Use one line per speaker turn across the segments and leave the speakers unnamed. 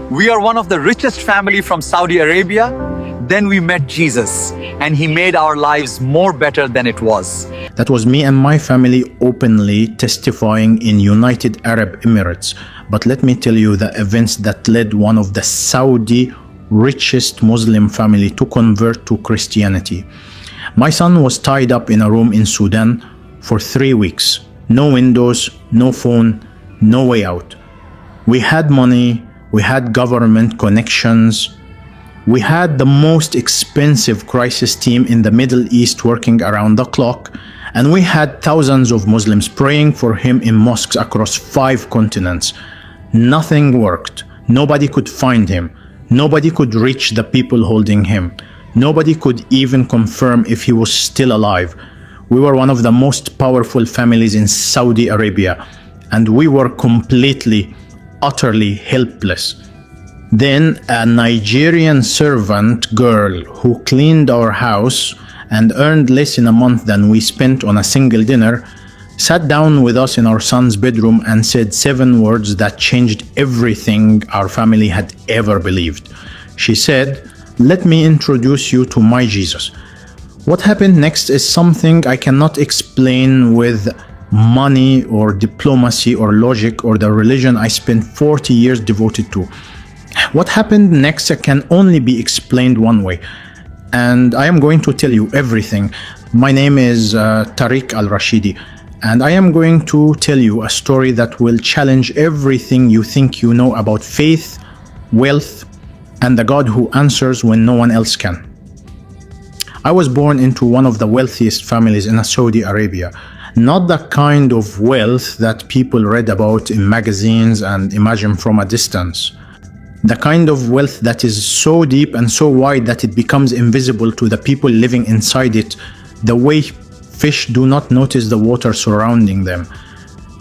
We are one of the richest family from Saudi Arabia. Then we met Jesus, and he made our lives more better than it was.
That was me and my family openly testifying in United Arab Emirates. But let me tell you the events that led one of the Saudi richest Muslim family to convert to Christianity. My son was tied up in a room in Sudan for 3 weeks. No windows, no phone, no way out. We had money, we had government connections. We had the most expensive crisis team in the Middle East working around the clock, and we had thousands of Muslims praying for him in mosques across 5 continents. Nothing worked. Nobody could find him. Nobody could reach the people holding him. Nobody could even confirm if he was still alive. We were one of the most powerful families in Saudi Arabia, and we were completely, utterly helpless. Then a Nigerian servant girl who cleaned our house and earned less in a month than we spent on a single dinner sat down with us in our son's bedroom and said 7 words that changed everything our family had ever believed. She said, "Let me introduce you to my Jesus." What happened next is something I cannot explain with money or diplomacy or logic or the religion I spent 40 years devoted to. What happened next can only be explained one way, and I am going to tell you everything. My name is Tariq Al-Rashidi, and I am going to tell you a story that will challenge everything you think you know about faith, wealth, and the God who answers when no one else can. I was born into one of the wealthiest families in Saudi Arabia. Not the kind of wealth that people read about in magazines and imagine from a distance. The kind of wealth that is so deep and so wide that it becomes invisible to the people living inside it, the way fish do not notice the water surrounding them.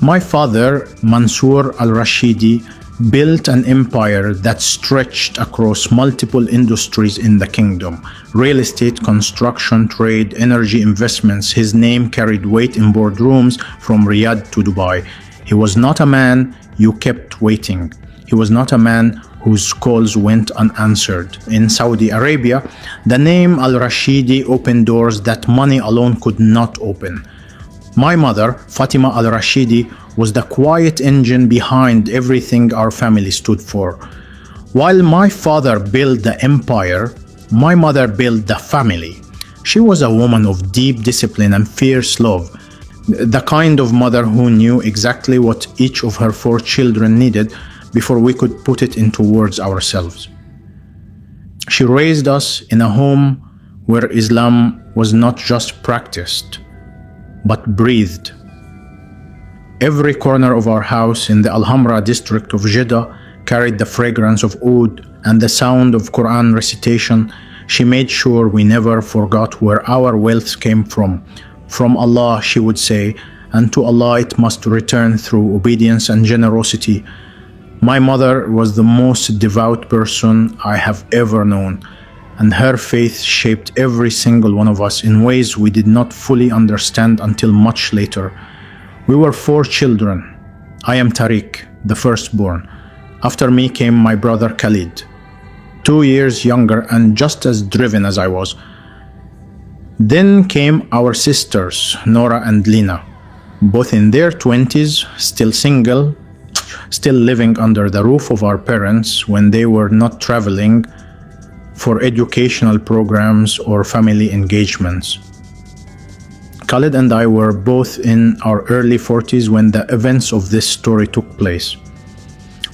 My father, Mansour Al-Rashidi, built an empire that stretched across multiple industries in the kingdom. Real estate, construction, trade, energy investments. His name carried weight in boardrooms from Riyadh to Dubai. He was not a man you kept waiting. He was not a man whose calls went unanswered. In Saudi Arabia, the name Al-Rashidi opened doors that money alone could not open. My mother, Fatima Al-Rashidi, was the quiet engine behind everything our family stood for. While my father built the empire, my mother built the family. She was a woman of deep discipline and fierce love, the kind of mother who knew exactly what each of her 4 children needed before we could put it into words ourselves. She raised us in a home where Islam was not just practiced, but breathed. Every corner of our house in the Al-Hamra district of Jeddah carried the fragrance of oud and the sound of Quran recitation. She made sure we never forgot where our wealth came from. From Allah, she would say, and to Allah it must return through obedience and generosity. My mother was the most devout person I have ever known, and her faith shaped every single one of us in ways we did not fully understand until much later. We were 4 children. I am Tariq, the firstborn. After me came my brother Khalid, 2 years younger and just as driven as I was. Then came our sisters, Nora and Lina, both in their 20s, still single, still living under the roof of our parents when they were not traveling for educational programs or family engagements. Khalid and I were both in our early 40s when the events of this story took place.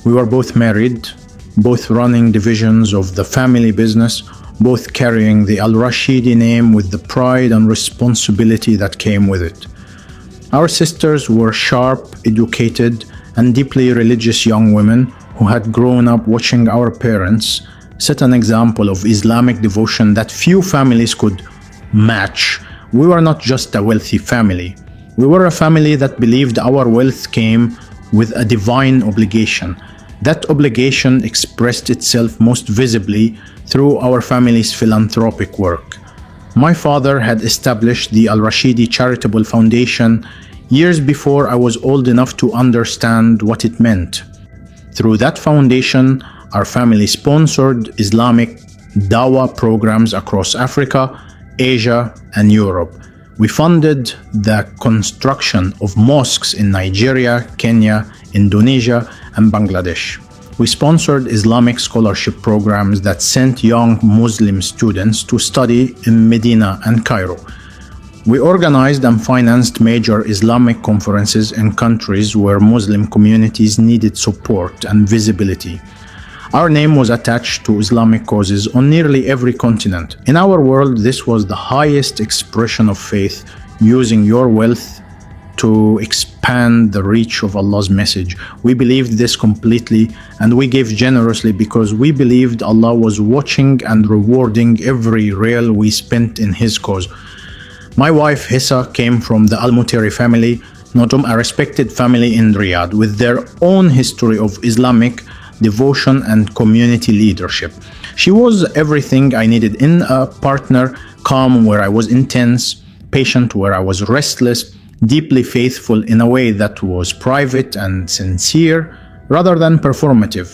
We were both married, both running divisions of the family business, both carrying the Al-Rashidi name with the pride and responsibility that came with it. Our sisters were sharp, educated, and deeply religious young women who had grown up watching our parents set an example of Islamic devotion that few families could match. We were not just a wealthy family. We were a family that believed our wealth came with a divine obligation. That obligation expressed itself most visibly through our family's philanthropic work. My father had established the Al-Rashidi Charitable Foundation years before I was old enough to understand what it meant. Through that foundation, Our family sponsored Islamic Dawah programs across Africa, Asia, and Europe. We funded the construction of mosques in Nigeria, Kenya, Indonesia, and Bangladesh. We sponsored Islamic scholarship programs that sent young Muslim students to study in Medina and Cairo. We organized and financed major Islamic conferences in countries where Muslim communities needed support and visibility. Our name was attached to Islamic causes on nearly every continent. In our world, this was the highest expression of faith, using your wealth to expand the reach of Allah's message. We believed this completely, and we gave generously because we believed Allah was watching and rewarding every rial we spent in His cause. My wife Hissa came from the Al-Muteri family, a respected family in Riyadh, with their own history of Islamic devotion and community leadership. She was everything I needed in a partner: calm where I was intense, patient where I was restless, deeply faithful in a way that was private and sincere rather than performative.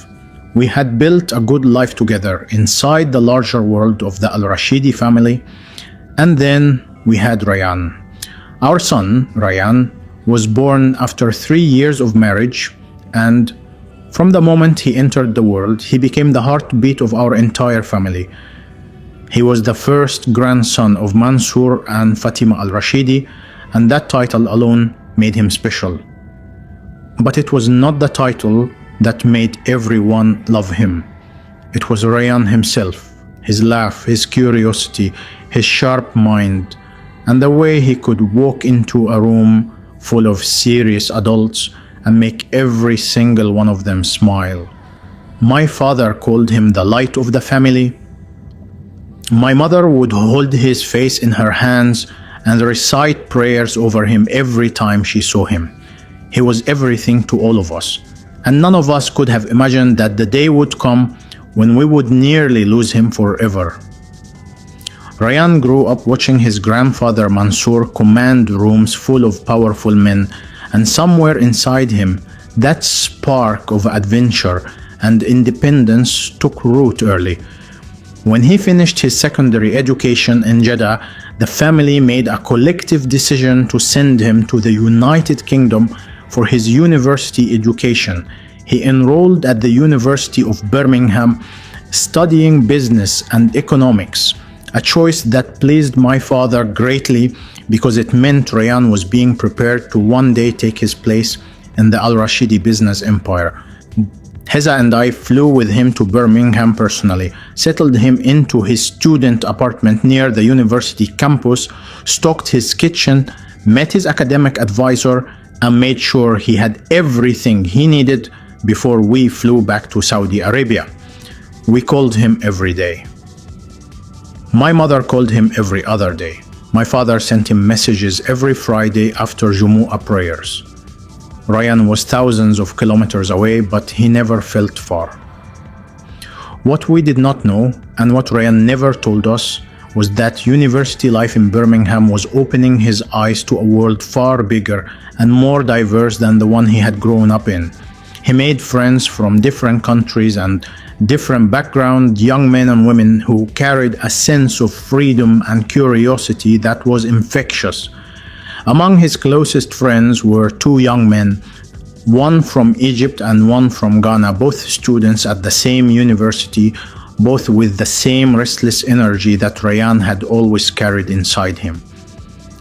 We had built a good life together inside the larger world of the Al-Rashidi family. And then we had Rayan. Our son, Rayan, was born after 3 years of marriage, and from the moment he entered the world, he became the heartbeat of our entire family. He was the first grandson of Mansour and Fatima al-Rashidi, and that title alone made him special. But it was not the title that made everyone love him. It was Rayan himself, his laugh, his curiosity, his sharp mind, and the way he could walk into a room full of serious adults and make every single one of them smile. My father called him the light of the family. My mother would hold his face in her hands and recite prayers over him every time she saw him. He was everything to all of us, and none of us could have imagined that the day would come when we would nearly lose him forever. Rayan grew up watching his grandfather Mansour command rooms full of powerful men, and somewhere inside him, that spark of adventure and independence took root early. When he finished his secondary education in Jeddah, the family made a collective decision to send him to the United Kingdom for his university education. He enrolled at the University of Birmingham, studying business and economics, a choice that pleased my father greatly because it meant Rayan was being prepared to one day take his place in the Al-Rashidi business empire. Heza and I flew with him to Birmingham personally, settled him into his student apartment near the university campus, stocked his kitchen, met his academic advisor, and made sure he had everything he needed before we flew back to Saudi Arabia. We called him every day. My mother called him every other day. My father sent him messages every Friday after Jumu'ah prayers. Rayan was thousands of kilometers away, but he never felt far. What we did not know, and what Rayan never told us, was that university life in Birmingham was opening his eyes to a world far bigger and more diverse than the one he had grown up in. He made friends from different countries and different backgrounds, young men and women who carried a sense of freedom and curiosity that was infectious. Among his closest friends were two young men, one from Egypt and one from Ghana, both students at the same university, both with the same restless energy that Rayan had always carried inside him.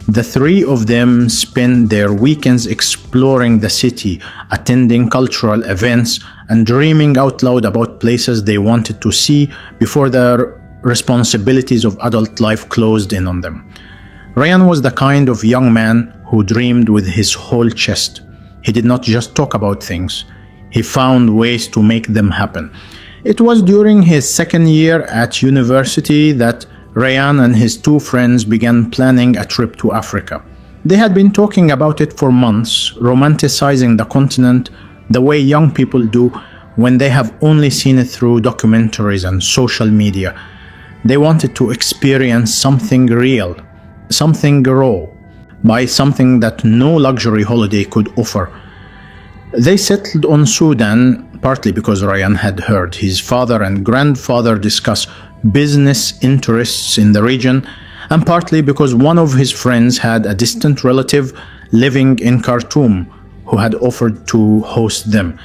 The three of them spent their weekends exploring the city, attending cultural events, and dreaming out loud about places they wanted to see before the responsibilities of adult life closed in on them. Rayan was the kind of young man who dreamed with his whole chest. He did not just talk about things. He found ways to make them happen. It was during his second year at university that Rayan and his two friends began planning a trip to Africa. They had been talking about it for months, romanticizing the continent the way young people do when they have only seen it through documentaries and social media. They wanted to experience something real, something raw, by something that no luxury holiday could offer. They settled on Sudan partly because Ryan had heard his father and grandfather discuss business interests in the region, and partly because one of his friends had a distant relative living in Khartoum who had offered to host them.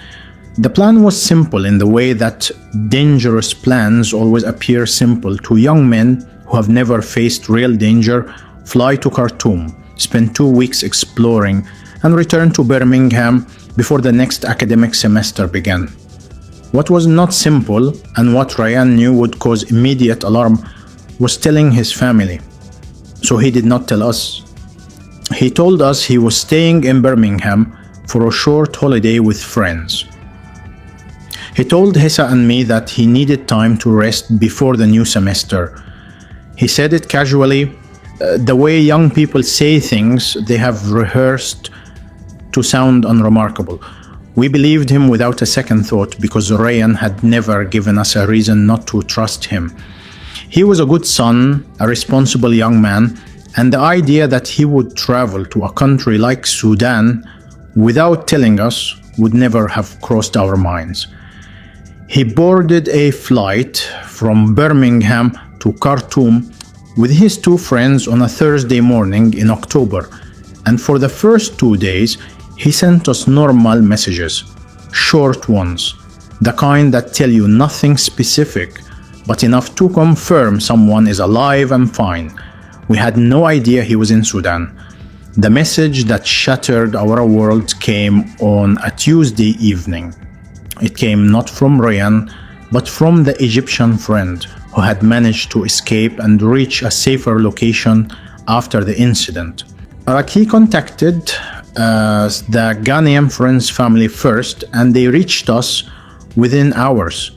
The plan was simple in the way that dangerous plans always appear simple to young men who have never faced real danger. Fly to Khartoum, spend 2 weeks exploring, and return to Birmingham before the next academic semester began. What was not simple, and what Ryan knew would cause immediate alarm, was telling his family. So he did not tell us. He told us he was staying in Birmingham for a short holiday with friends. He told Hissa and me that he needed time to rest before the new semester. He said it casually, the way young people say things they have rehearsed to sound unremarkable. We believed him without a second thought because Ryan had never given us a reason not to trust him. He was a good son, a responsible young man, and the idea that he would travel to a country like Sudan without telling us would never have crossed our minds. He boarded a flight from Birmingham to Khartoum with his 2 friends on a Thursday morning in October, and for the first 2 days, he sent us normal messages, short ones, the kind that tell you nothing specific, but enough to confirm someone is alive and fine. We had no idea he was in Sudan. The message that shattered our world came on a Tuesday evening. It came not from Ryan, but from the Egyptian friend who had managed to escape and reach a safer location after the incident. He contacted the Ghanaian friend's family first, and they reached us within hours.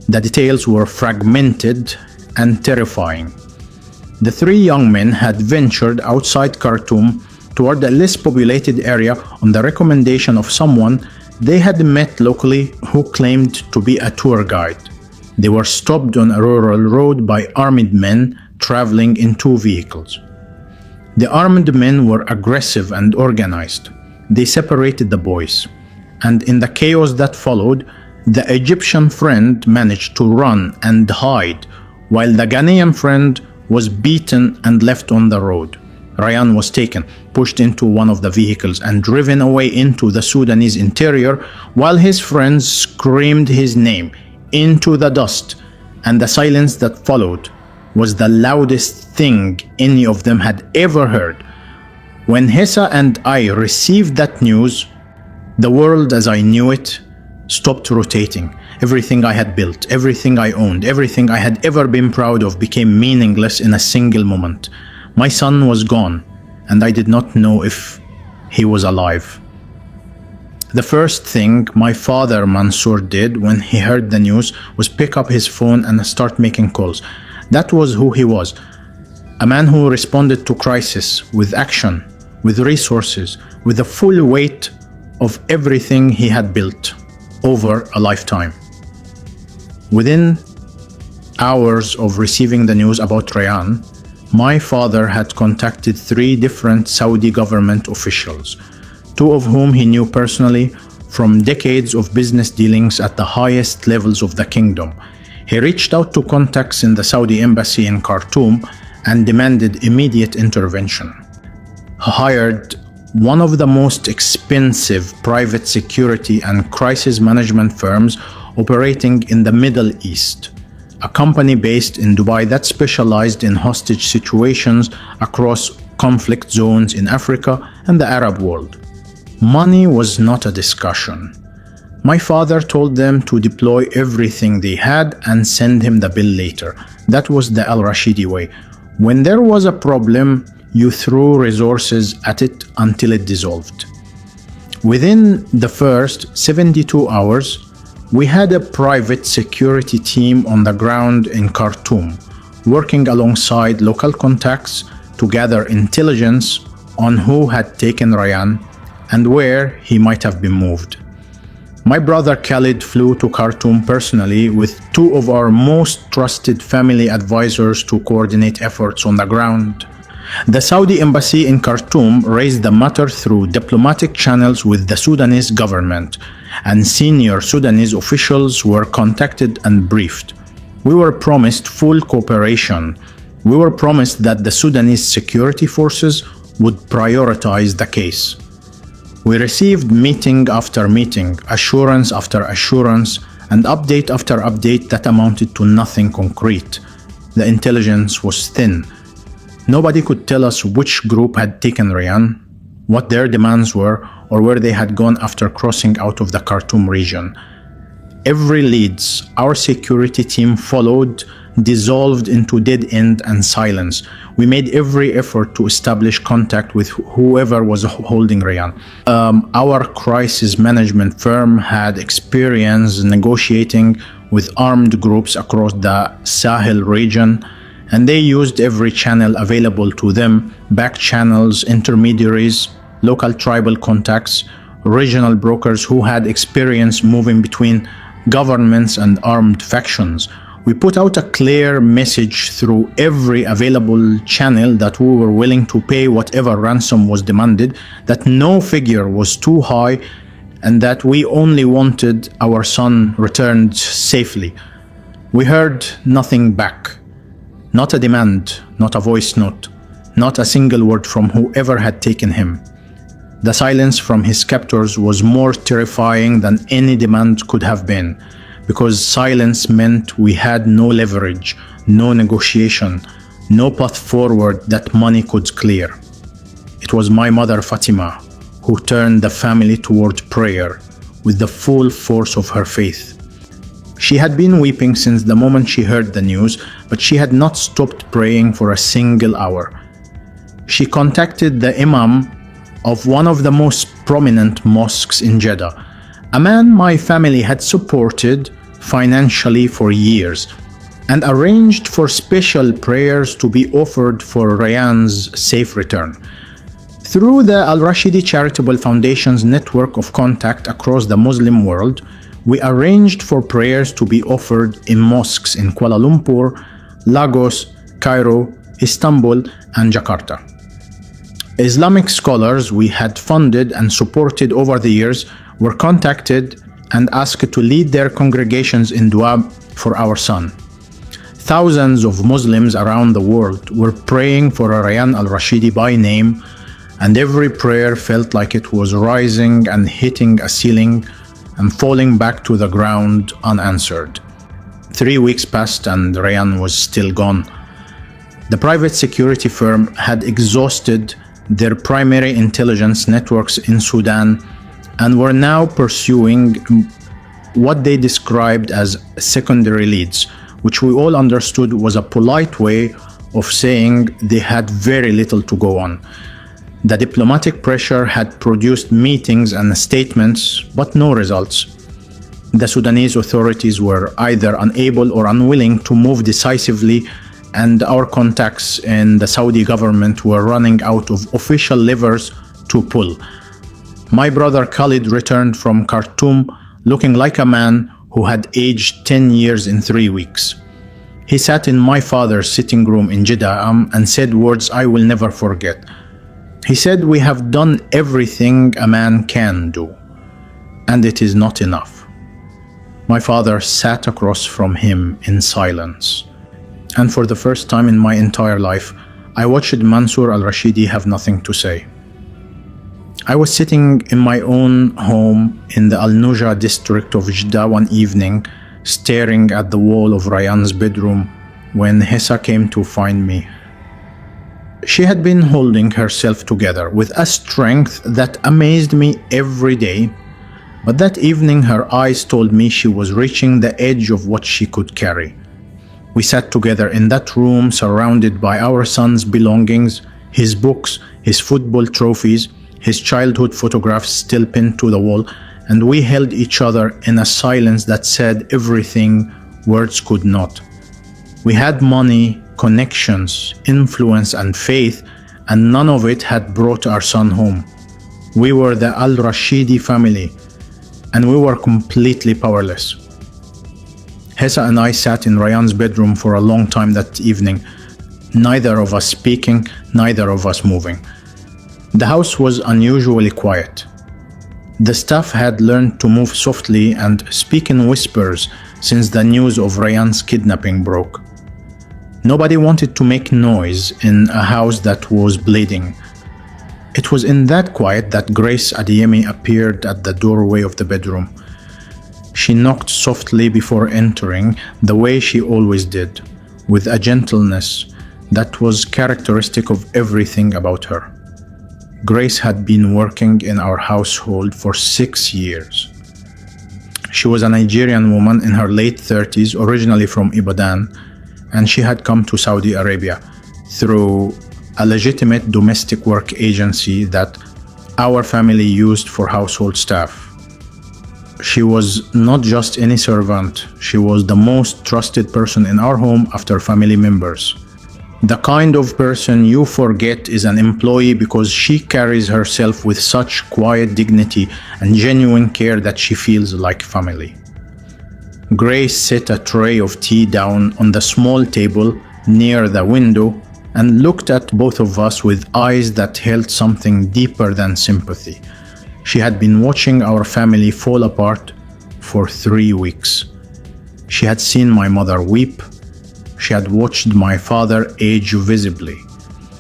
The details were fragmented and terrifying. The 3 young men had ventured outside Khartoum toward a less populated area on the recommendation of someone they had met locally who claimed to be a tour guide. They were stopped on a rural road by armed men traveling in 2 vehicles. The armed men were aggressive and organized. They separated the boys, and in the chaos that followed, the Egyptian friend managed to run and hide, while the Ghanaian friend was beaten and left on the road. Ryan was taken, pushed into one of the vehicles, and driven away into the Sudanese interior, while his friends screamed his name into the dust, and the silence that followed was the loudest thing any of them had ever heard. When Hissa and I received that news, the world as I knew it stopped rotating. Everything I had built, everything I owned, everything I had ever been proud of became meaningless in a single moment. My son was gone, and I did not know if he was alive. The first thing my father Mansour did when he heard the news was pick up his phone and start making calls. That was who he was. A man who responded to crisis with action, with resources, with the full weight of everything he had built over a lifetime. Within hours of receiving the news about Ryan, my father had contacted 3 different Saudi government officials, 2 of whom he knew personally from decades of business dealings at the highest levels of the kingdom. He reached out to contacts in the Saudi embassy in Khartoum and demanded immediate intervention. He hired one of the most expensive private security and crisis management firms operating in the Middle East, a company based in Dubai that specialized in hostage situations across conflict zones in Africa and the Arab world. Money was not a discussion. My father told them to deploy everything they had and send him the bill later. That was the Al Rashidi way. When there was a problem, you threw resources at it until it dissolved. Within the first 72 hours, we had a private security team on the ground in Khartoum, working alongside local contacts to gather intelligence on who had taken Ryan and where he might have been moved. My brother Khalid flew to Khartoum personally with 2 of our most trusted family advisors to coordinate efforts on the ground. The Saudi embassy in Khartoum raised the matter through diplomatic channels with the Sudanese government, and senior Sudanese officials were contacted and briefed. We were promised full cooperation. We were promised that the Sudanese security forces would prioritize the case. We received meeting after meeting, assurance after assurance, and update after update that amounted to nothing concrete. The intelligence was thin. Nobody could tell us which group had taken Rayan, what their demands were, or where they had gone after crossing out of the Khartoum region. Every leads our security team followed dissolved into dead end and silence. We made every effort to establish contact with whoever was holding Rayan. Our crisis management firm had experience negotiating with armed groups across the Sahel region, and they used every channel available to them: back channels, intermediaries, local tribal contacts, regional brokers who had experience moving between governments and armed factions. We put out a clear message through every available channel that we were willing to pay whatever ransom was demanded, that no figure was too high, and that we only wanted our son returned safely. We heard nothing back. Not a demand, not a voice note, not a single word from whoever had taken him. The silence from his captors was more terrifying than any demand could have been, because silence meant we had no leverage, no negotiation, no path forward that money could clear. It was my mother Fatima who turned the family toward prayer with the full force of her faith. She had been weeping since the moment she heard the news, but she had not stopped praying for a single hour. She contacted the imam of one of the most prominent mosques in Jeddah, a man my family had supported financially for years, and arranged for special prayers to be offered for Rayan's safe return. Through the Al-Rashidi Charitable Foundation's network of contact across the Muslim world, we arranged for prayers to be offered in mosques in Kuala Lumpur, Lagos, Cairo, Istanbul, and Jakarta. Islamic scholars we had funded and supported over the years were contacted and asked to lead their congregations in dua for our son. Thousands of Muslims around the world were praying for Rayan al-Rashidi by name, and every prayer felt like it was rising and hitting a ceiling and falling back to the ground unanswered. 3 weeks passed and Rayan was still gone. The private security firm had exhausted their primary intelligence networks in Sudan and were now pursuing what they described as secondary leads, which we all understood was a polite way of saying they had very little to go on. The diplomatic pressure had produced meetings and statements, but no results. The Sudanese authorities were either unable or unwilling to move decisively, and our contacts in the Saudi government were running out of official levers to pull. My brother Khalid returned from Khartoum looking like a man who had aged 10 years in 3 weeks. He sat in my father's sitting room in Jeddah and said words I will never forget. He said, "We have done everything a man can do, and it is not enough." My father sat across from him in silence. And for the first time in my entire life, I watched Mansour al-Rashidi have nothing to say. I was sitting in my own home in the Al-Nujah district of Jeddah one evening, staring at the wall of Rayan's bedroom, when Hessa came to find me. She had been holding herself together with a strength that amazed me every day, but that evening her eyes told me she was reaching the edge of what she could carry. We sat together in that room, surrounded by our son's belongings, his books, his football trophies, his childhood photographs still pinned to the wall, and we held each other in a silence that said everything words could not. We had money, connections, influence, and faith, and none of it had brought our son home. We were the Al-Rashidi family, and we were completely powerless. Hessa and I sat in Rayan's bedroom for a long time that evening, Neither of us speaking, neither of us moving. The house was unusually quiet. The staff had learned to move softly and speak in whispers since the news of Rayyan's kidnapping broke. Nobody wanted to make noise in a house that was bleeding. It was in that quiet that Grace Adeyemi appeared at the doorway of the bedroom. She knocked softly before entering, the way she always did, with a gentleness that was characteristic of everything about her. Grace had been working in our household for 6 years. She was a Nigerian woman in her late 30s, originally from Ibadan, and she had come to Saudi Arabia through a legitimate domestic work agency that our family used for household staff. She was not just any servant, she was the most trusted person in our home after family members. The kind of person you forget is an employee because she carries herself with such quiet dignity and genuine care that she feels like family. Grace set a tray of tea down on the small table near the window and looked at both of us with eyes that held something deeper than sympathy. She had been watching our family fall apart for 3 weeks. She had seen my mother weep. She had watched my father age visibly.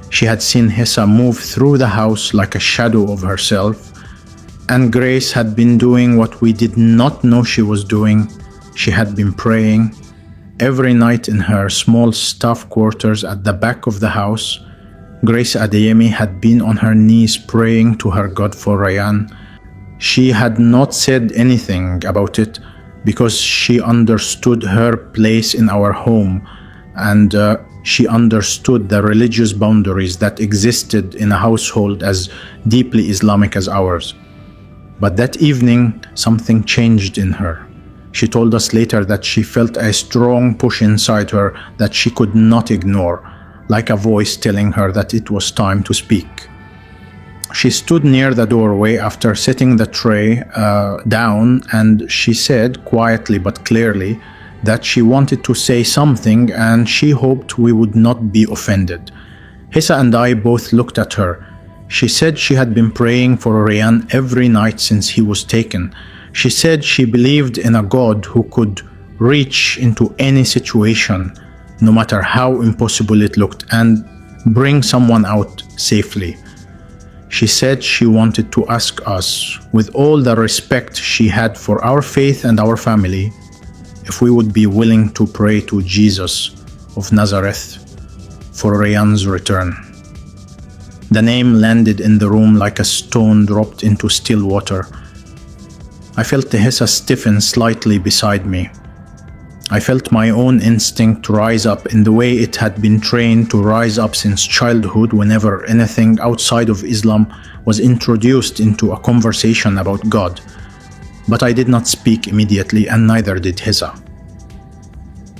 She had seen Hissa move through the house like a shadow of herself. And Grace had been doing what we did not know she was doing. She had been praying. Every night in her small staff quarters at the back of the house, Grace Adeyemi had been on her knees praying to her God for Rayyan. She had not said anything about it because she understood her place in our home, and she understood the religious boundaries that existed in a household as deeply Islamic as ours. But that evening, something changed in her. She told us later that she felt a strong push inside her that she could not ignore, like a voice telling her that it was time to speak. She stood near the doorway after setting the tray down, and she said quietly but clearly that she wanted to say something and she hoped we would not be offended. Hissa and I both looked at her. She said she had been praying for Rayyan every night since he was taken. She said she believed in a God who could reach into any situation, no matter how impossible it looked, and bring someone out safely. She said she wanted to ask us, with all the respect she had for our faith and our family, if we would be willing to pray to Jesus of Nazareth for Rayyan's return. The name landed in the room like a stone dropped into still water. I felt Hissa stiffen slightly beside me. I felt my own instinct rise up in the way it had been trained to rise up since childhood whenever anything outside of Islam was introduced into a conversation about God. But I did not speak immediately, and neither did Hissa.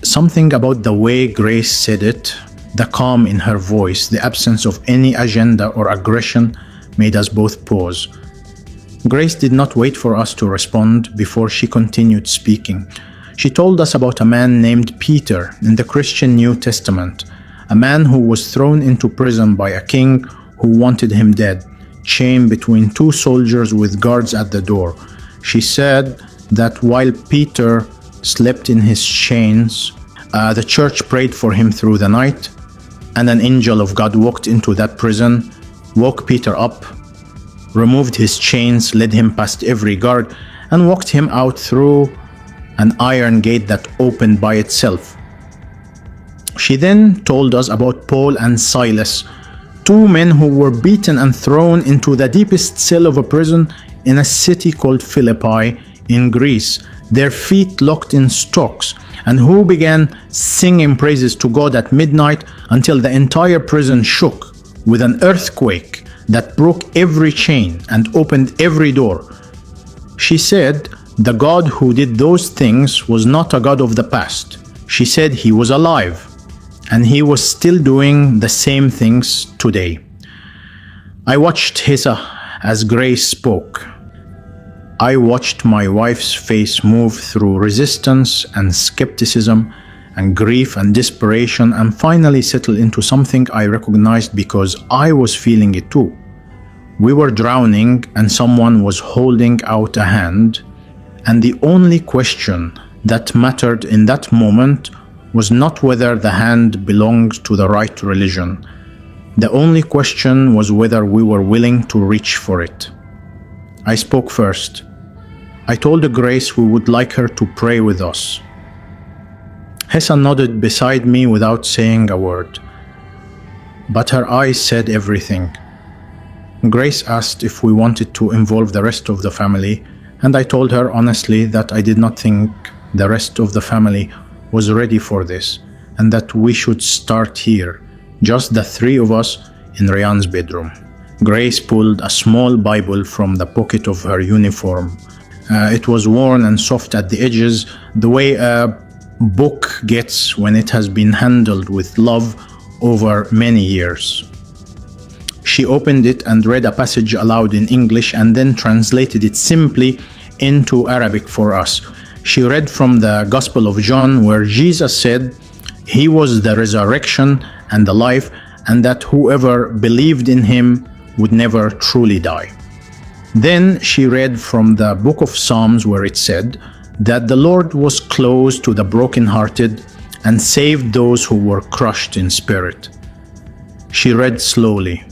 Something about the way Grace said it, the calm in her voice, the absence of any agenda or aggression, made us both pause. Grace did not wait for us to respond before she continued speaking. She told us about a man named Peter in the Christian New Testament, a man who was thrown into prison by a king who wanted him dead, chained between 2 soldiers with guards at the door. She said that while Peter slept in his chains, the church prayed for him through the night, and an angel of God walked into that prison, woke Peter up, removed his chains, led him past every guard, and walked him out through an iron gate that opened by itself. She then told us about Paul and Silas, 2 men who were beaten and thrown into the deepest cell of a prison in a city called Philippi in Greece, their feet locked in stocks, and who began singing praises to God at midnight until the entire prison shook with an earthquake that broke every chain and opened every door. She said the God who did those things was not a God of the past. She said he was alive, and he was still doing the same things today. I watched Hissa as Grace spoke. I watched my wife's face move through resistance and skepticism and grief and desperation, and finally settled into something I recognized because I was feeling it too. We were drowning and someone was holding out a hand, and the only question that mattered in that moment was not whether the hand belonged to the right religion. The only question was whether we were willing to reach for it. I spoke first. I told Grace we would like her to pray with us. Hessa nodded beside me without saying a word, but her eyes said everything. Grace asked if we wanted to involve the rest of the family, and I told her honestly that I did not think the rest of the family was ready for this, and that we should start here, just the three of us in Ryan's bedroom. Grace pulled a small Bible from the pocket of her uniform. It was worn and soft at the edges, the way a book gets when it has been handled with love over many years. She opened it and read a passage aloud in English and then translated it simply into Arabic for us. She read from the Gospel of John, where Jesus said he was the resurrection and the life, and that whoever believed in him would never truly die. Then she read from the book of Psalms, where it said that the Lord was close to the brokenhearted and saved those who were crushed in spirit. She read slowly,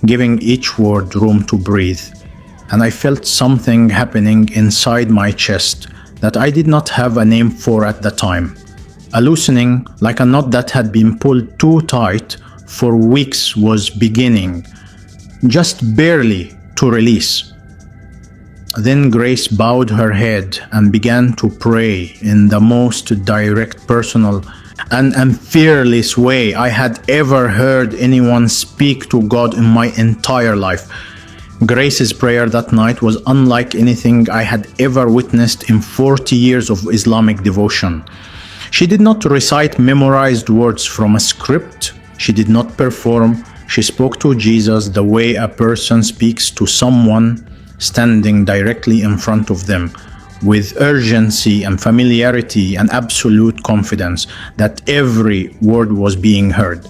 giving each word room to breathe, and I felt something happening inside my chest that I did not have a name for at the time. A loosening, like a knot that had been pulled too tight for weeks, was beginning, just barely to release. Then Grace bowed her head and began to pray in the most direct, personal, and fearless way I had ever heard anyone speak to God in my entire life. Grace's prayer that night was unlike anything I had ever witnessed in 40 years of Islamic devotion. She did not recite memorized words from a script. She did not perform. She spoke to Jesus the way a person speaks to someone standing directly in front of them, with urgency and familiarity and absolute confidence that every word was being heard.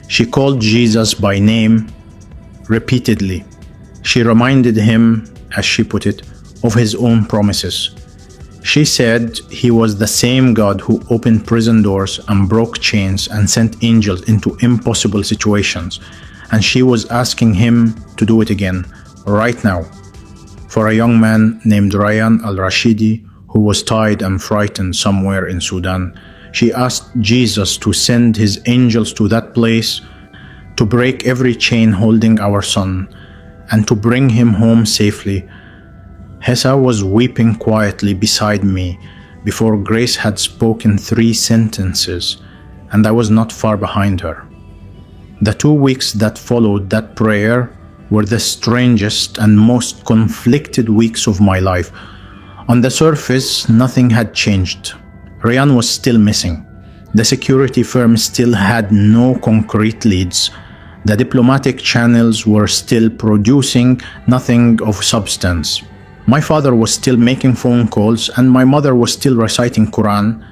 She called Jesus by name repeatedly. She reminded him, as she put it, of his own promises. She said he was the same God who opened prison doors and broke chains and sent angels into impossible situations, and she was asking him to do it again, right now, for a young man named Ryan al-Rashidi who was tied and frightened somewhere in Sudan. She asked Jesus to send his angels to that place to break every chain holding our son and to bring him home safely. Hessa was weeping quietly beside me before Grace had spoken 3 sentences, and I was not far behind her. The 2 weeks that followed that prayer were the strangest and most conflicted weeks of my life. On the surface, nothing had changed. Ryan was still missing. The security firm still had no concrete leads. The diplomatic channels were still producing nothing of substance. My father was still making phone calls, and my mother was still reciting Quran,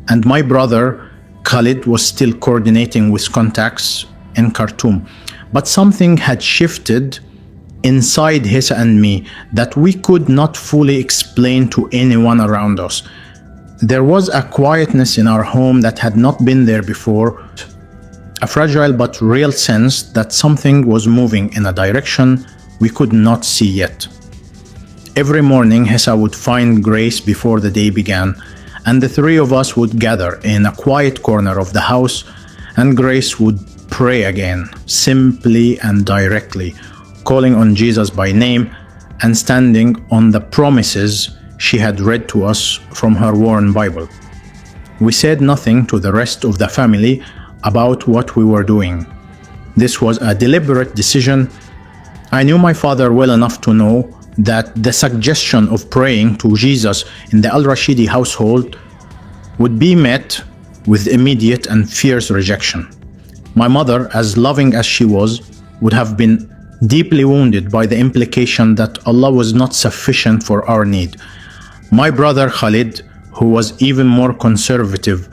and my brother Khalid was still coordinating with contacts in Khartoum. But something had shifted inside Hessa and me that we could not fully explain to anyone around us. There was a quietness in our home that had not been there before, a fragile but real sense that something was moving in a direction we could not see yet. Every morning, Hessa would find Grace before the day began, and the 3 of us would gather in a quiet corner of the house, and Grace would pray again, simply and directly, calling on Jesus by name and standing on the promises she had read to us from her worn Bible. We said nothing to the rest of the family about what we were doing. This was a deliberate decision. I knew my father well enough to know that the suggestion of praying to Jesus in the al-Rashidi household would be met with immediate and fierce rejection. My mother, as loving as she was, would have been deeply wounded by the implication that Allah was not sufficient for our need. My brother Khalid, who was even more conservative,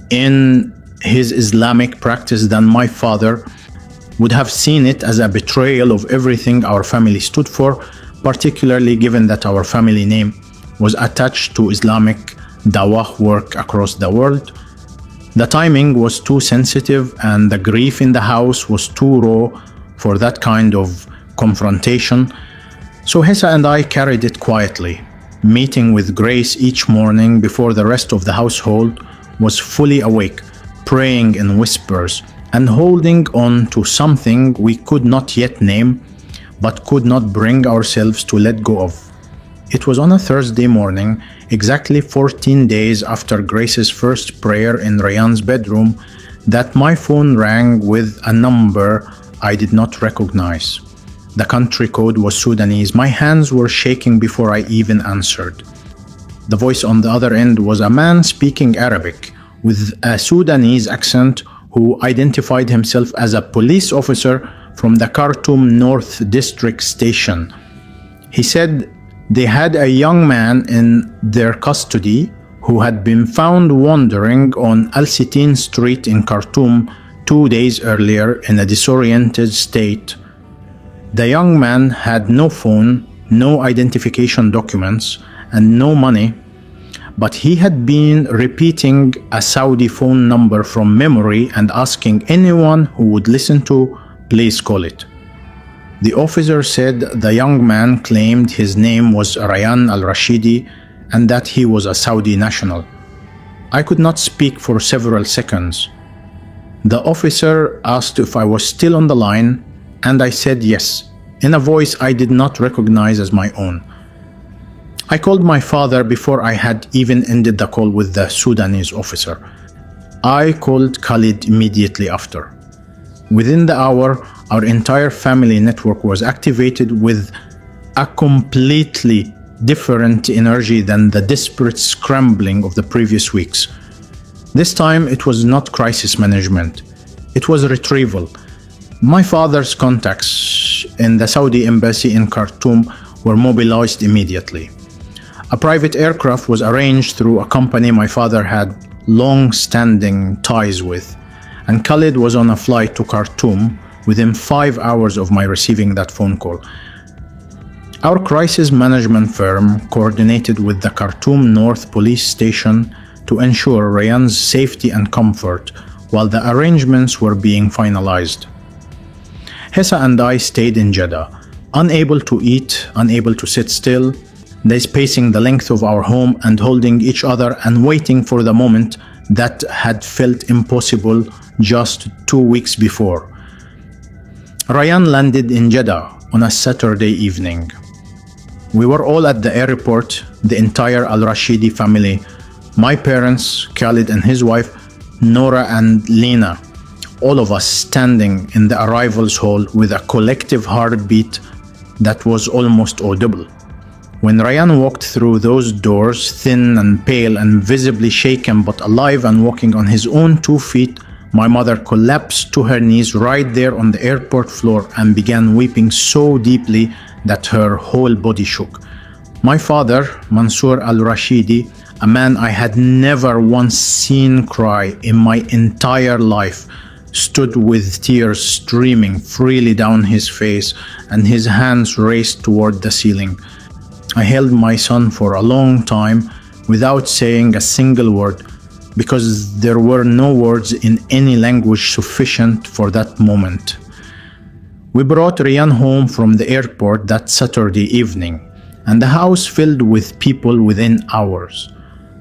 in his Islamic practice than my father, would have seen it as a betrayal of everything our family stood for, particularly given that our family name was attached to Islamic dawah work across the world. The timing was too sensitive and the grief in the house was too raw for that kind of confrontation. So Hessa and I carried it quietly, meeting with Grace each morning before the rest of the household was fully awake, praying in whispers and holding on to something we could not yet name, but could not bring ourselves to let go of. It was on a Thursday morning, exactly 14 days after Grace's first prayer in Rayyan's bedroom, that my phone rang with a number I did not recognize. The country code was Sudanese. My hands were shaking before I even answered. The voice on the other end was a man speaking Arabic with a Sudanese accent who identified himself as a police officer from the Khartoum North District Station. He said they had a young man in their custody who had been found wandering on Al Sitin Street in Khartoum 2 days earlier in a disoriented state. The young man had no phone, no identification documents, and no money, but he had been repeating a Saudi phone number from memory and asking anyone who would listen to, please call it. The officer said the young man claimed his name was Rayyan al-Rashidi and that he was a Saudi national. I could not speak for several seconds. The officer asked if I was still on the line, and I said yes, in a voice I did not recognize as my own. I called my father before I had even ended the call with the Sudanese officer. I called Khalid immediately after. Within the hour, our entire family network was activated with a completely different energy than the desperate scrambling of the previous weeks. This time, it was not crisis management. It was retrieval. My father's contacts in the Saudi embassy in Khartoum were mobilized immediately. A private aircraft was arranged through a company my father had long-standing ties with, and Khalid was on a flight to Khartoum within 5 hours of my receiving that phone call. Our crisis management firm coordinated with the Khartoum North Police Station to ensure Rayyan's safety and comfort while the arrangements were being finalized. Hessa and I stayed in Jeddah, unable to eat, unable to sit still, days pacing the length of our home and holding each other and waiting for the moment that had felt impossible just 2 weeks before. Rayyan landed in Jeddah on a Saturday evening. We were all at the airport, the entire al-Rashidi family, my parents, Khalid and his wife, Nora and Lena, all of us standing in the arrivals hall with a collective heartbeat that was almost audible. When Rayyan walked through those doors, thin and pale and visibly shaken but alive and walking on his own 2 feet, my mother collapsed to her knees right there on the airport floor and began weeping so deeply that her whole body shook. My father, Mansour al-Rashidi, a man I had never once seen cry in my entire life, stood with tears streaming freely down his face and his hands raised toward the ceiling. I held my son for a long time without saying a single word, because there were no words in any language sufficient for that moment. We brought Rayyan home from the airport that Saturday evening, and the house filled with people within hours.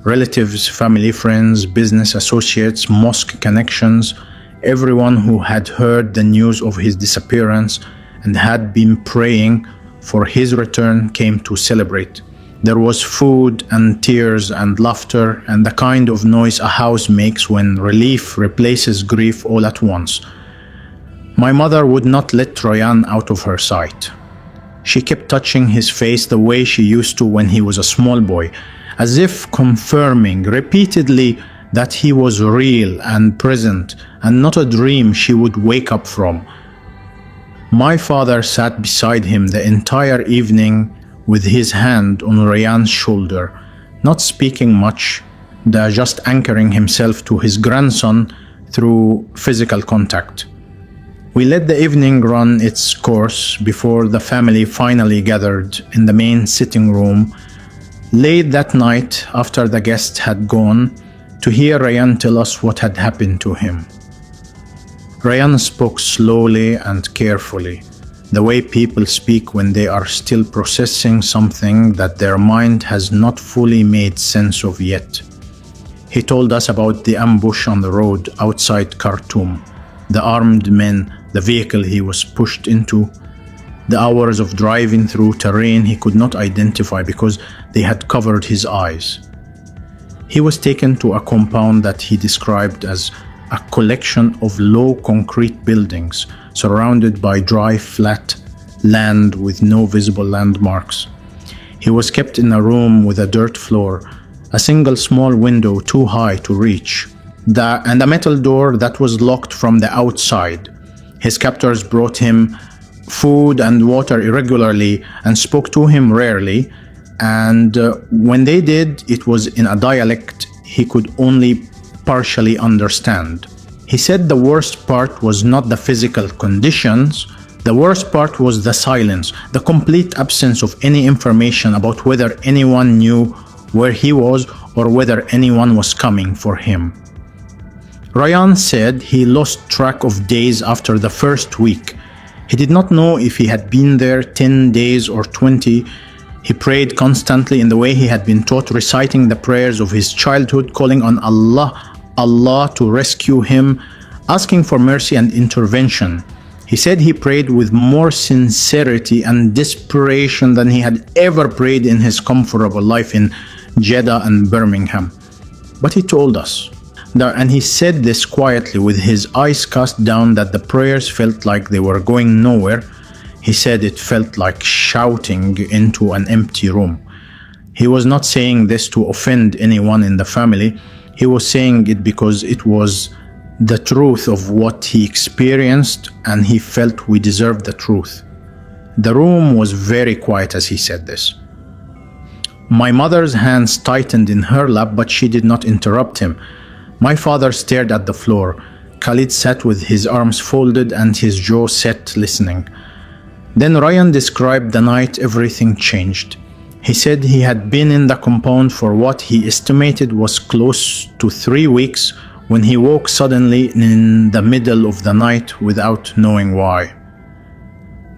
Relatives, family, friends, business associates, mosque connections, everyone who had heard the news of his disappearance and had been praying for his return came to celebrate. There was food and tears and laughter and the kind of noise a house makes when relief replaces grief all at once. My mother would not let Rayyan out of her sight. She kept touching his face the way she used to when he was a small boy, as if confirming repeatedly that he was real and present and not a dream she would wake up from. My father sat beside him the entire evening with his hand on Rayyan's shoulder, not speaking much, just anchoring himself to his grandson through physical contact. We let the evening run its course before the family finally gathered in the main sitting room late that night after the guests had gone to hear Ryan tell us what had happened to him. Ryan spoke slowly and carefully, the way people speak when they are still processing something that their mind has not fully made sense of yet. He told us about the ambush on the road outside Khartoum, the armed men, the vehicle he was pushed into, the hours of driving through terrain he could not identify because they had covered his eyes. He was taken to a compound that he described as a collection of low concrete buildings surrounded by dry, flat land with no visible landmarks. He was kept in a room with a dirt floor, a single small window too high to reach, and a metal door that was locked from the outside. His captors brought him food and water irregularly and spoke to him rarely, and when they did, it was in a dialect he could only partially understand. He said the worst part was not the physical conditions, the worst part was the silence, the complete absence of any information about whether anyone knew where he was or whether anyone was coming for him. Ryan said he lost track of days after the first week. He did not know if he had been there 10 days or 20. He prayed constantly in the way he had been taught, reciting the prayers of his childhood, calling on Allah to rescue him, asking for mercy and intervention. He said he prayed with more sincerity and desperation than he had ever prayed in his comfortable life in Jeddah and Birmingham. But he told us, and he said this quietly with his eyes cast down, that the prayers felt like they were going nowhere. He said it felt like shouting into an empty room. He was not saying this to offend anyone in the family. He was saying it because it was the truth of what he experienced, and he felt we deserved the truth. The room was very quiet as he said this. My mother's hands tightened in her lap, but she did not interrupt him. My father stared at the floor. Khalid sat with his arms folded and his jaw set, listening. Then Ryan described the night everything changed. He said he had been in the compound for what he estimated was close to 3 weeks when he woke suddenly in the middle of the night without knowing why.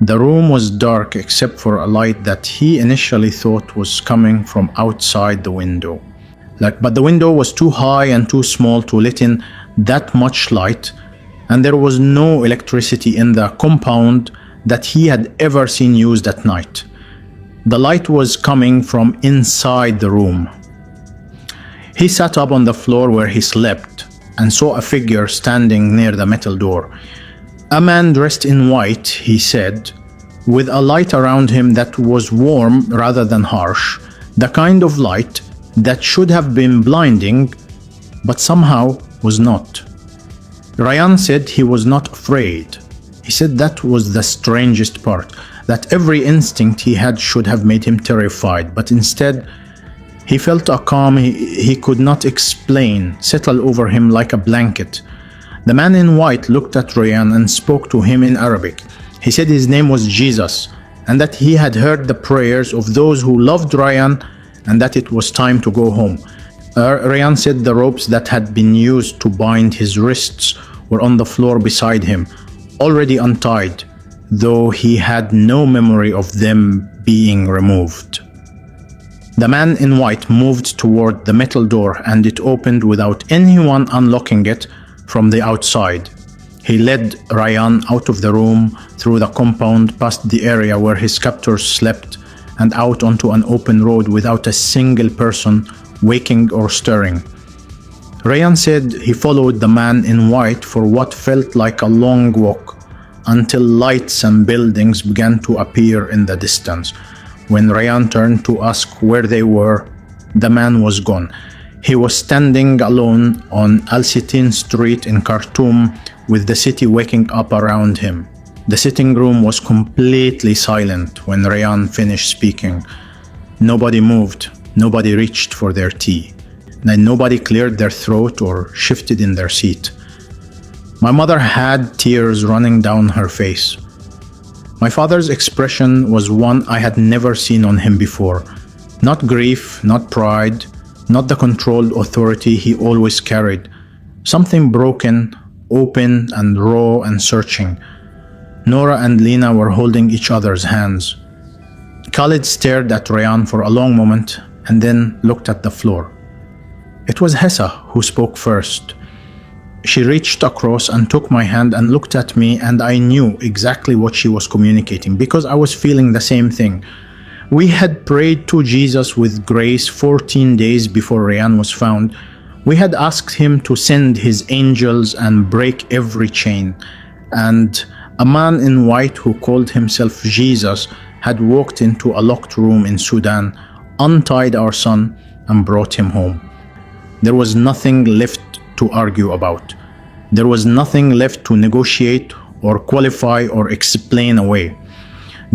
The room was dark except for a light that he initially thought was coming from outside the window. But the window was too high and too small to let in that much light, and there was no electricity in the compound that he had ever seen used at night. The light was coming from inside the room. He sat up on the floor where he slept and saw a figure standing near the metal door. A man dressed in white, he said, with a light around him that was warm rather than harsh, the kind of light that should have been blinding, but somehow was not. Ryan said he was not afraid. He said that was the strangest part, that every instinct he had should have made him terrified, but instead he felt a calm he could not explain settle over him like a blanket. The man in white looked at Ryan and spoke to him in Arabic. He said his name was Jesus, and that he had heard the prayers of those who loved Ryan, and that it was time to go home. Ryan said the ropes that had been used to bind his wrists were on the floor beside him, already untied, though he had no memory of them being removed. The man in white moved toward the metal door, and it opened without anyone unlocking it from the outside. He led Ryan out of the room, through the compound, past the area where his captors slept, and out onto an open road without a single person waking or stirring. Ryan said he followed the man in white for what felt like a long walk, until lights and buildings began to appear in the distance. When Ryan turned to ask where they were, the man was gone. He was standing alone on Al-Sitin Street in Khartoum, with the city waking up around him. The sitting room was completely silent when Ryan finished speaking. Nobody moved, nobody reached for their tea. and nobody cleared their throat or shifted in their seat. My mother had tears running down her face. My father's expression was one I had never seen on him before. Not grief, not pride, not the controlled authority he always carried. Something broken, open and raw and searching. Nora and Lena were holding each other's hands. Khalid stared at Rayan for a long moment and then looked at the floor. It was Hessa who spoke first. She reached across and took my hand and looked at me, and I knew exactly what she was communicating because I was feeling the same thing. We had prayed to Jesus with grace 14 days before Rayan was found. We had asked him to send his angels and break every chain. And a man in white who called himself Jesus had walked into a locked room in Sudan, untied our son, and brought him home. There was nothing left to argue about. There was nothing left to negotiate or qualify or explain away.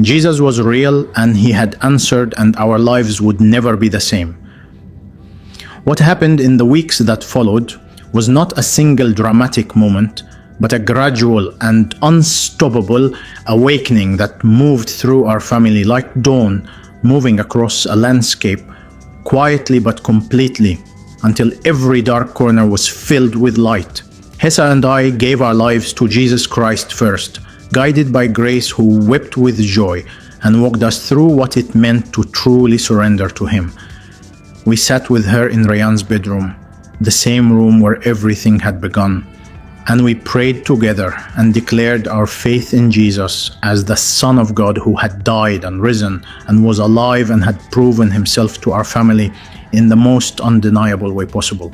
Jesus was real, and he had answered, and our lives would never be the same. What happened in the weeks that followed was not a single dramatic moment, but a gradual and unstoppable awakening that moved through our family like dawn moving across a landscape, quietly but completely, until every dark corner was filled with light. Hessa and I gave our lives to Jesus Christ first, guided by grace, who wept with joy and walked us through what it meant to truly surrender to him. We sat with her in Rayan's bedroom, the same room where everything had begun, and we prayed together and declared our faith in Jesus as the Son of God who had died and risen and was alive and had proven himself to our family in the most undeniable way possible.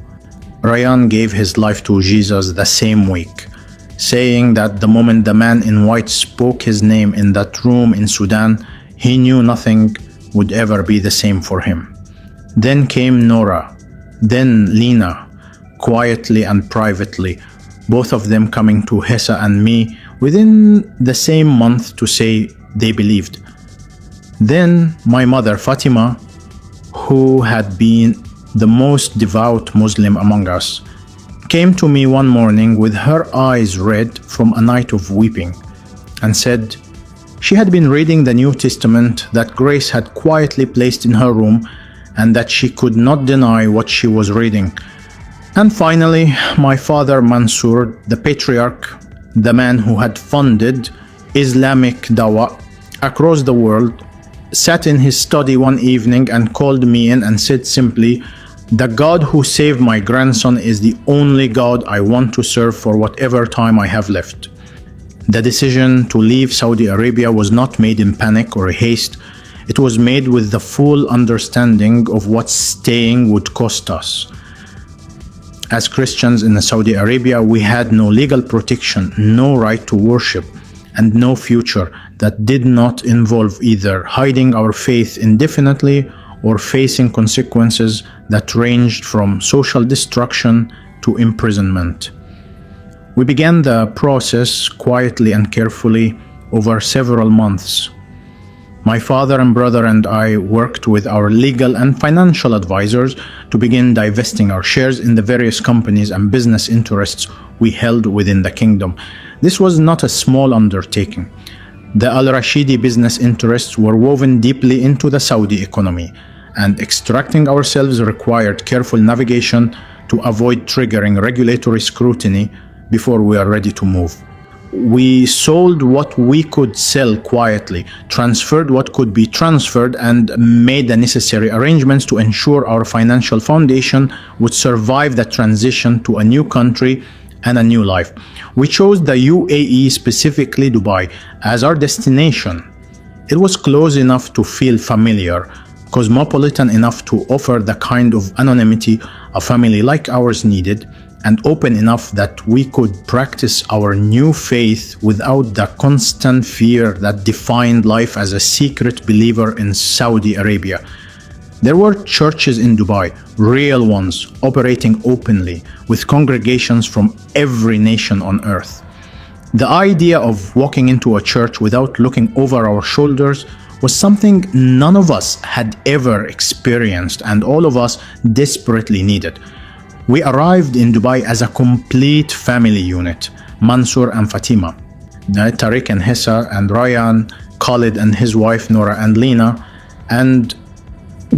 Rayan gave his life to Jesus the same week, saying that the moment the man in white spoke his name in that room in Sudan, he knew nothing would ever be the same for him. Then came Nora, then Lena, quietly and privately, both of them coming to Hessa and me within the same month to say they believed. Then my mother Fatima, who had been the most devout Muslim among us, came to me one morning with her eyes red from a night of weeping and said she had been reading the New Testament that Grace had quietly placed in her room and that she could not deny what she was reading. And finally, my father Mansour, the patriarch, the man who had funded Islamic Dawah across the world, sat in his study one evening and called me in and said simply, "The God who saved my grandson is the only God I want to serve for whatever time I have left." The decision to leave Saudi Arabia was not made in panic or haste. It was made with the full understanding of what staying would cost us. As Christians in Saudi Arabia, we had no legal protection, no right to worship, and no future that did not involve either hiding our faith indefinitely or facing consequences that ranged from social destruction to imprisonment. We began the process quietly and carefully over several months. My father and brother and I worked with our legal and financial advisors to begin divesting our shares in the various companies and business interests we held within the kingdom. This was not a small undertaking. The Al Rashidi business interests were woven deeply into the Saudi economy, and extracting ourselves required careful navigation to avoid triggering regulatory scrutiny before we are ready to move. We sold what we could sell quietly, transferred what could be transferred, and made the necessary arrangements to ensure our financial foundation would survive the transition to a new country and a new life. We chose the UAE, specifically Dubai, as our destination. It was close enough to feel familiar, cosmopolitan enough to offer the kind of anonymity a family like ours needed, and open enough that we could practice our new faith without the constant fear that defined life as a secret believer in Saudi Arabia. There were churches in Dubai, real ones, operating openly, with congregations from every nation on earth. The idea of walking into a church without looking over our shoulders was something none of us had ever experienced and all of us desperately needed. We arrived in Dubai as a complete family unit, Mansour and Fatima, Tariq and Hessa and Ryan, Khalid and his wife Nora and Lena, and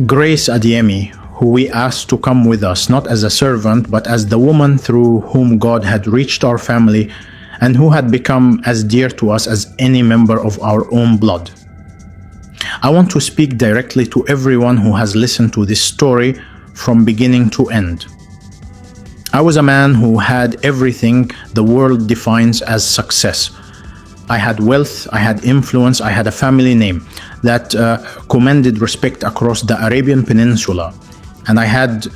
Grace Adiemi, who we asked to come with us, not as a servant, but as the woman through whom God had reached our family and who had become as dear to us as any member of our own blood. I want to speak directly to everyone who has listened to this story from beginning to end. I was a man who had everything the world defines as success. I had wealth, I had influence, I had a family name that commanded respect across the Arabian Peninsula. And I had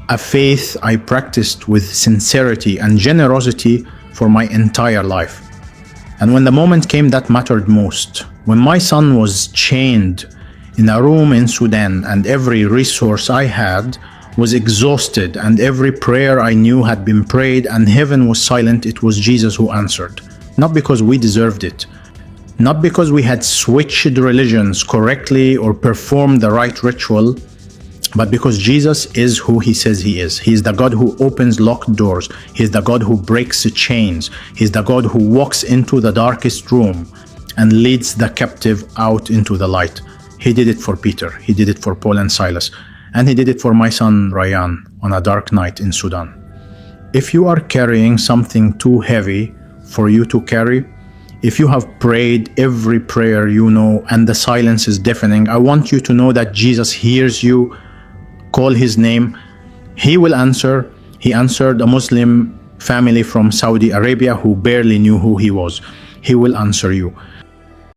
a faith I practiced with sincerity and generosity for my entire life. And when the moment came that mattered most, when my son was chained in a room in Sudan and every resource I had was exhausted and every prayer I knew had been prayed and heaven was silent, it was Jesus who answered. Not because we deserved it, not because we had switched religions correctly or performed the right ritual, but because Jesus is who he says he is. He is the God who opens locked doors. He is the God who breaks the chains. He is the God who walks into the darkest room and leads the captive out into the light. He did it for Peter. He did it for Paul and Silas. And he did it for my son Ryan on a dark night in Sudan. If you are carrying something too heavy for you to carry, if you have prayed every prayer you know and the silence is deafening, I want you to know that Jesus hears you. Call his name. He will answer. He answered a Muslim family from Saudi Arabia who barely knew who he was. He will answer you.